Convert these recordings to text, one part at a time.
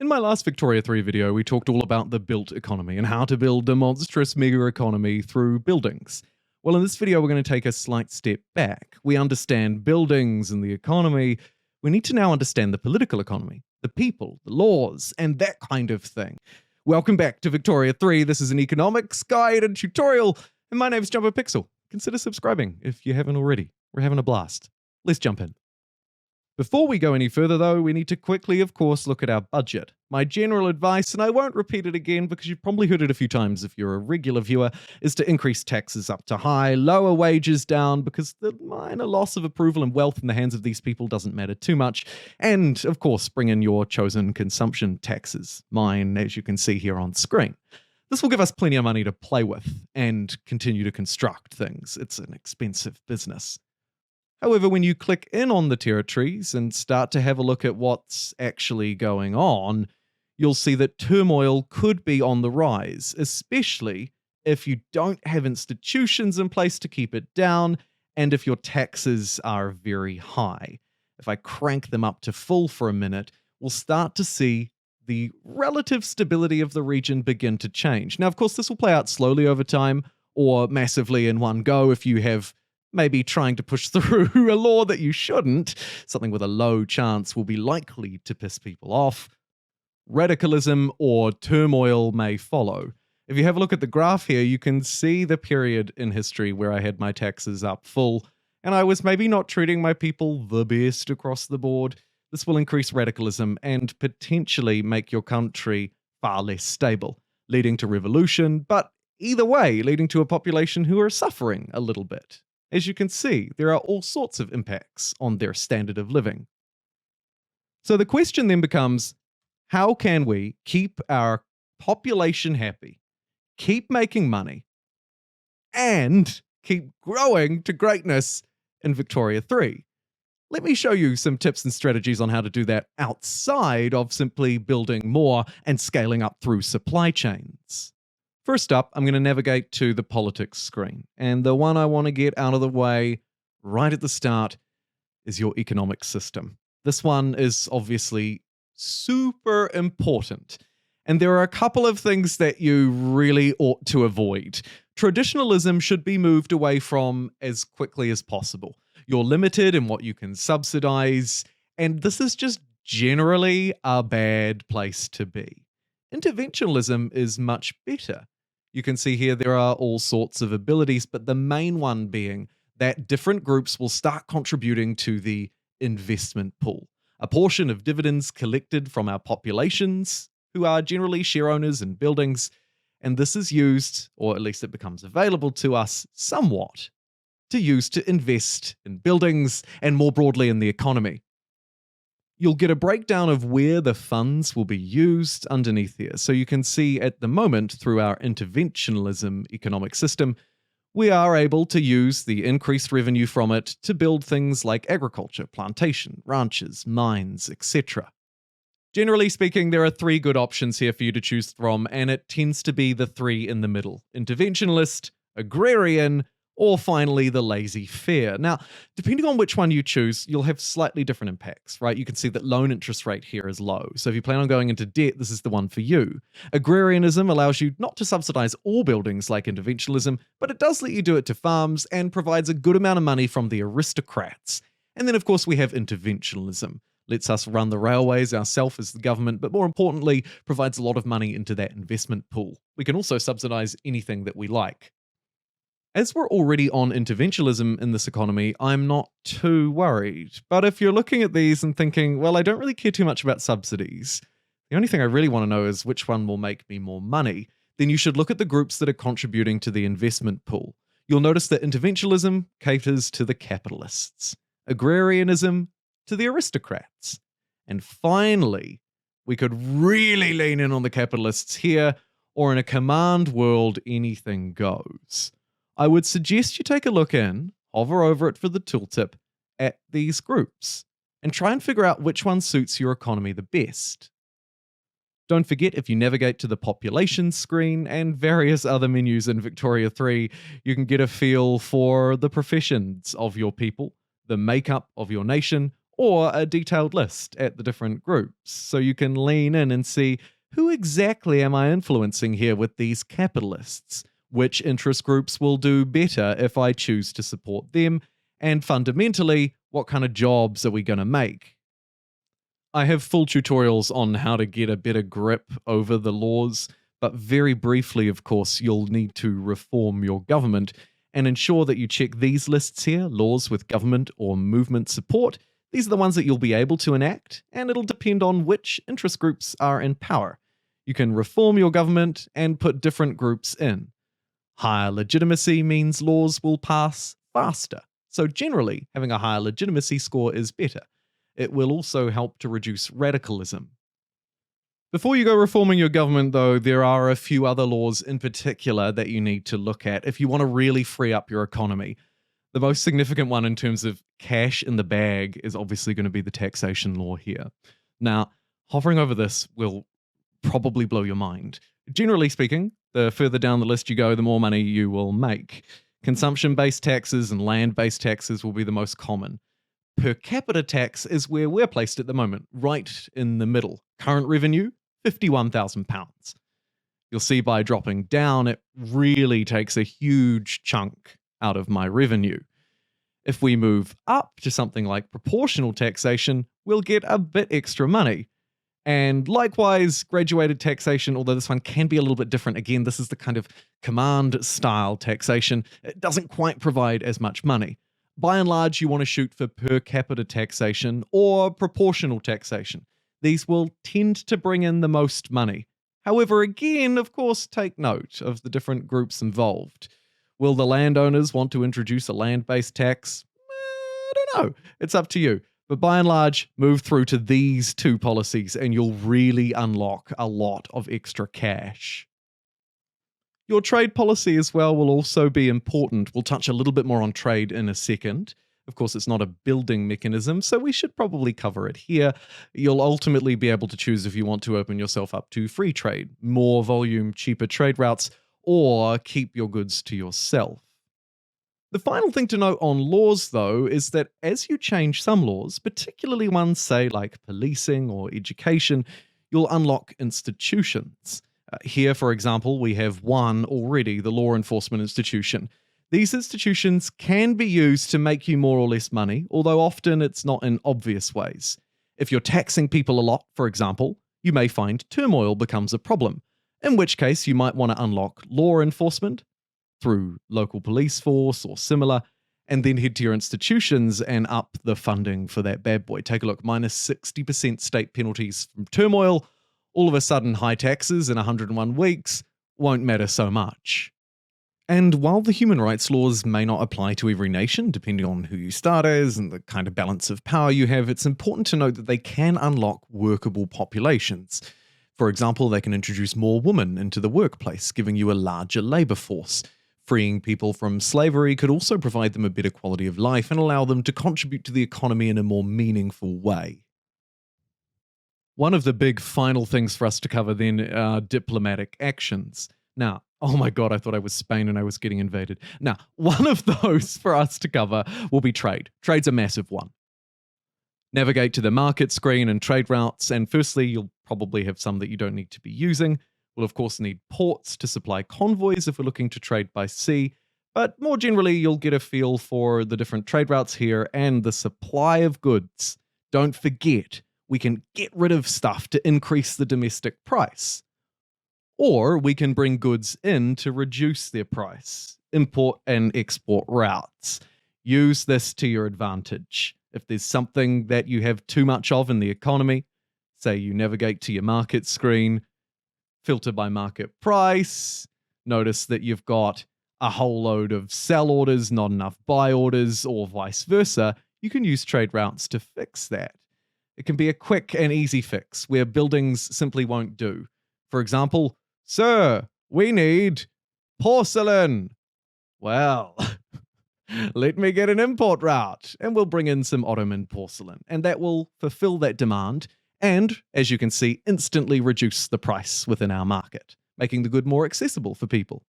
In my last Victoria 3 video, we talked all about the built economy and how to build a monstrous mega economy through buildings. Well, in this video, we're going to take a slight step back. We understand buildings and the economy. We need to now understand the political economy, the people, the laws, and that kind of thing. Welcome back to Victoria 3. This is an economics guide and tutorial, and my name is JumboPixel. Consider subscribing if you haven't already. We're having a blast. Let's jump in. Before we go any further though, we need to quickly, of course, look at our budget. My general advice, and I won't repeat it again because you've probably heard it a few times if you're a regular viewer, is to increase taxes up to high, lower wages down, because the minor loss of approval and wealth in the hands of these people doesn't matter too much, and of course bring in your chosen consumption taxes, mine as you can see here on screen. This will give us plenty of money to play with and continue to construct things. It's an expensive business. However, when you click in on the territories and start to have a look at what's actually going on, you'll see that turmoil could be on the rise, especially if you don't have institutions in place to keep it down and if your taxes are very high. If I crank them up to full for a minute, we'll start to see the relative stability of the region begin to change. Now, of course, this will play out slowly over time or massively in one go if you have maybe trying to push through a law that you shouldn't. Something with a low chance will be likely to piss people off. Radicalism or turmoil may follow. If you have a look at the graph here, you can see the period in history where I had my taxes up full, and I was maybe not treating my people the best across the board. This will increase radicalism and potentially make your country far less stable, leading to revolution, but either way, leading to a population who are suffering a little bit. As you can see, there are all sorts of impacts on their standard of living. So the question then becomes, how can we keep our population happy, keep making money, and keep growing to greatness in Victoria 3? Let me show you some tips and strategies on how to do that outside of simply building more and scaling up through supply chains. First up, I'm going to navigate to the politics screen, and the one I want to get out of the way right at the start is your economic system. This one is obviously super important, and there are a couple of things that you really ought to avoid. Traditionalism should be moved away from as quickly as possible. You're limited in what you can subsidize, and this is just generally a bad place to be. Interventionism is much better. You can see here there are all sorts of abilities, but the main one being that different groups will start contributing to the investment pool, a portion of dividends collected from our populations, who are generally share owners in buildings, and this is used, or at least it becomes available to us somewhat, to use to invest in buildings and more broadly in the economy. You'll get a breakdown of where the funds will be used underneath here. So you can see at the moment through our interventionism economic system, we are able to use the increased revenue from it to build things like agriculture, plantation, ranches, mines, etc. Generally speaking, there are three good options here for you to choose from, and it tends to be the three in the middle: interventionist, agrarian, or finally the laissez-faire. Now, depending on which one you choose, you'll have slightly different impacts, right? You can see that loan interest rate here is low. So if you plan on going into debt, this is the one for you. Agrarianism allows you not to subsidize all buildings like interventionism, but it does let you do it to farms and provides a good amount of money from the aristocrats. And then, of course, we have interventionism. Lets us run the railways ourselves as the government, but more importantly, provides a lot of money into that investment pool. We can also subsidize anything that we like. As we're already on interventionism in this economy, I'm not too worried. But if you're looking at these and thinking, well, I don't really care too much about subsidies, the only thing I really want to know is which one will make me more money, then you should look at the groups that are contributing to the investment pool. You'll notice that interventionism caters to the capitalists, agrarianism to the aristocrats. And finally, we could really lean in on the capitalists here, or in a command world, anything goes. I would suggest you take a look in, hover over it for the tooltip, at these groups, and try and figure out which one suits your economy the best. Don't forget, if you navigate to the population screen and various other menus in Victoria 3, you can get a feel for the professions of your people, the makeup of your nation, or a detailed list at the different groups, so you can lean in and see who exactly am I influencing here with these capitalists, which interest groups will do better if I choose to support them, and fundamentally, what kind of jobs are we going to make? I have full tutorials on how to get a better grip over the laws, but very briefly, of course, you'll need to reform your government and ensure that you check these lists here, laws with government or movement support. These are the ones that you'll be able to enact, and it'll depend on which interest groups are in power. You can reform your government and put different groups in. Higher legitimacy means laws will pass faster. So generally, having a higher legitimacy score is better. It will also help to reduce radicalism. Before you go reforming your government, though, there are a few other laws in particular that you need to look at if you want to really free up your economy. The most significant one in terms of cash in the bag is obviously going to be the taxation law here. Now, hovering over this will probably blow your mind. Generally speaking, the further down the list you go, the more money you will make. Consumption-based taxes and land-based taxes will be the most common. Per capita tax is where we're placed at the moment, right in the middle. Current revenue, £51,000. You'll see by dropping down, it really takes a huge chunk out of my revenue. If we move up to something like proportional taxation, we'll get a bit extra money. And likewise, graduated taxation, although this one can be a little bit different. Again, this is the kind of command-style taxation. It doesn't quite provide as much money. By and large, you want to shoot for per capita taxation or proportional taxation. These will tend to bring in the most money. However, again, of course, take note of the different groups involved. Will the landowners want to introduce a land-based tax? I don't know. It's up to you. But by and large, move through to these two policies and you'll really unlock a lot of extra cash. Your trade policy as well will also be important. We'll touch a little bit more on trade in a second. Of course, it's not a building mechanism, so we should probably cover it here. You'll ultimately be able to choose if you want to open yourself up to free trade, more volume, cheaper trade routes, or keep your goods to yourself. The final thing to note on laws, though, is that as you change some laws, particularly ones, say, like policing or education, you'll unlock institutions. Here, for example, we have one already, the law enforcement institution. These institutions can be used to make you more or less money, although often it's not in obvious ways. If you're taxing people a lot, for example, you may find turmoil becomes a problem, in which case you might want to unlock law enforcement through local police force or similar, and then head to your institutions and up the funding for that bad boy. Take a look, minus 60% state penalties from turmoil. All of a sudden, high taxes in 101 weeks won't matter so much. And while the human rights laws may not apply to every nation, depending on who you start as and the kind of balance of power you have, it's important to note that they can unlock workable populations. For example, they can introduce more women into the workplace, giving you a larger labor force. Freeing people from slavery could also provide them a better quality of life and allow them to contribute to the economy in a more meaningful way. One of the big final things for us to cover then are diplomatic actions. Now, oh my god, I thought I was Spain and I was getting invaded. Now, one of those for us to cover will be trade. Trade's a massive one. Navigate to the market screen and trade routes, and firstly, you'll probably have some that you don't need to be using. We'll of course need ports to supply convoys if we're looking to trade by sea, but more generally you'll get a feel for the different trade routes here and the supply of goods. Don't forget, we can get rid of stuff to increase the domestic price. Or we can bring goods in to reduce their price. Import and export routes. Use this to your advantage. If there's something that you have too much of in the economy, say you navigate to your market screen, filter by market price, notice that you've got a whole load of sell orders, not enough buy orders, or vice versa, you can use trade routes to fix that. It can be a quick and easy fix where buildings simply won't do. For example, sir, we need porcelain. Well, let me get an import route and we'll bring in some Ottoman porcelain, and that will fulfill that demand and, as you can see, instantly reduce the price within our market, making the good more accessible for people.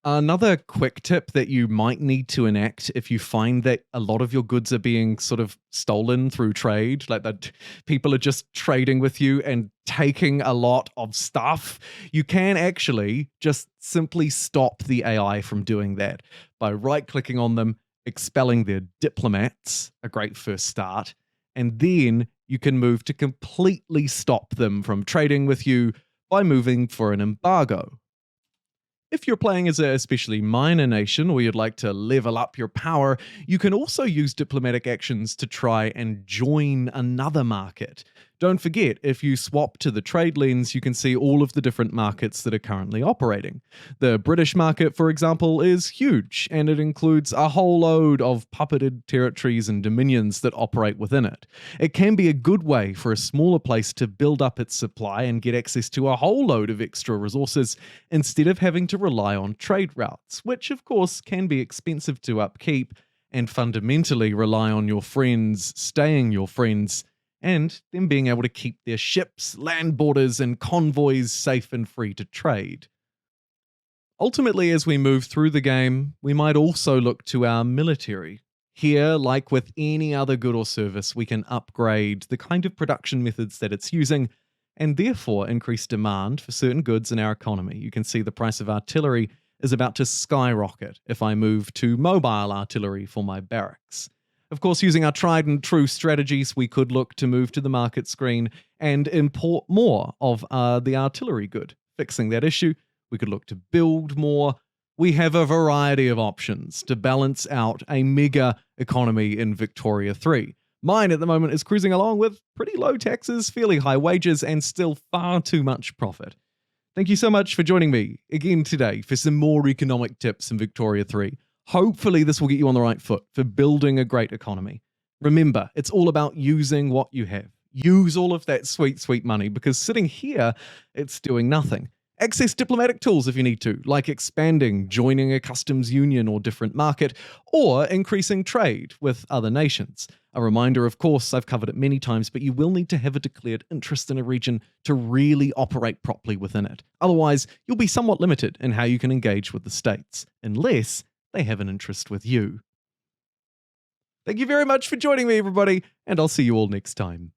Another quick tip that you might need to enact if you find that a lot of your goods are being sort of stolen through trade, like that people are just trading with you and taking a lot of stuff, you can actually just simply stop the AI from doing that by right clicking on them, expelling their diplomats, a great first start, and then you can move to completely stop them from trading with you by moving for an embargo. If you're playing as a especially minor nation or you'd like to level up your power, you can also use diplomatic actions to try and join another market. Don't forget, if you swap to the trade lens, you can see all of the different markets that are currently operating. The British market, for example, is huge, and it includes a whole load of puppeted territories and dominions that operate within it. It can be a good way for a smaller place to build up its supply and get access to a whole load of extra resources instead of having to rely on trade routes, which of course can be expensive to upkeep and fundamentally rely on your friends staying your friends and them being able to keep their ships, land borders, and convoys safe and free to trade. Ultimately, as we move through the game, we might also look to our military. Here, like with any other good or service, we can upgrade the kind of production methods that it's using and therefore increase demand for certain goods in our economy. You can see the price of artillery is about to skyrocket if I move to mobile artillery for my barracks. Of course, using our tried and true strategies, we could look to move to the market screen and import more of the artillery good. Fixing that issue, we could look to build more. We have a variety of options to balance out a mega economy in Victoria 3. Mine at the moment is cruising along with pretty low taxes, fairly high wages, and still far too much profit. Thank you so much for joining me again today for some more economic tips in Victoria 3. Hopefully this will get you on the right foot for building a great economy. Remember, it's all about using what you have. Use all of that sweet, sweet money because sitting here, it's doing nothing. Access diplomatic tools if you need to, like expanding, joining a customs union or different market, or increasing trade with other nations. A reminder, of course, I've covered it many times, but you will need to have a declared interest in a region to really operate properly within it. Otherwise, you'll be somewhat limited in how you can engage with the states, unless they have an interest with you. Thank you very much for joining me, everybody, and I'll see you all next time.